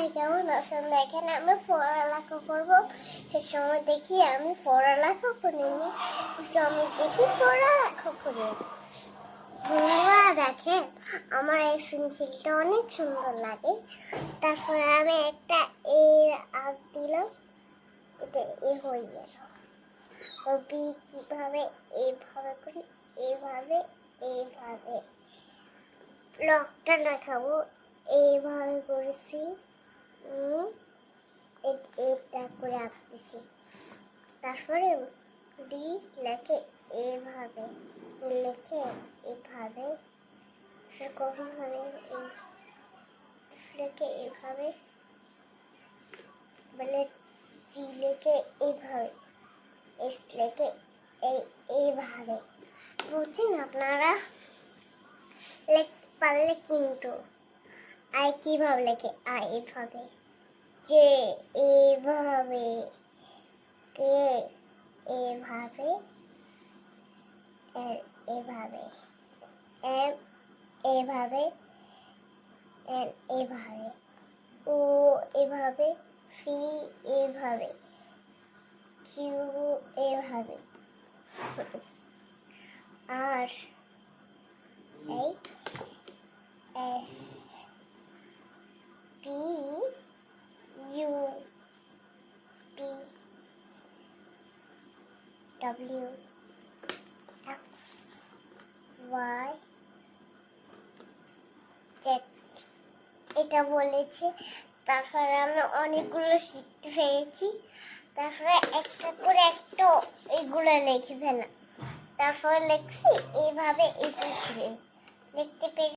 সবাই কেমন আছেন? দেখেন আমি পড়ালেখা করবো, সে সময় দেখি আমি পড়ালেখা করিনি, আমি দেখি পড়ালেখা করি। বন্ধুরা দেখেন, আমার এই পেন্সিলটা অনেক সুন্দর লাগে। তারপরে আমি একটা এর আঁক দিলাম, এটা এ হয়ে গেল। বি কিভাবে এইভাবে করি, এইভাবে এইভাবে লকটা দেখাবো, এইভাবে করেছি। এটা করে আঁকতেছি। তারপরে ডি লেখে এইভাবে, লেখে এইভাবে, কখন হবে এই লেখে এইভাবে, বলে জি লেখে এইভাবে, এস লেখে এইভাবে। বুঝছেন আপনারা? লিখতে পারলে কিন্তু আই কিভাবে লেখে, আই এইভাবে, যে এইভাবে, কে এইভাবে, এল এইভাবে, এম এইভাবে, এন এইভাবে, ও এইভাবে, সি এইভাবে, কিউ এইভাবে, আর এই S T U P W X Y Z, এটা বলেছে। তারপরে আমরা অনেকগুলো শিখতে পেরেছি। তারপরে একটা করে একটা এগুলো লিখে ফেলা, তারপরে লিখছি এইভাবে লিখতে পেরে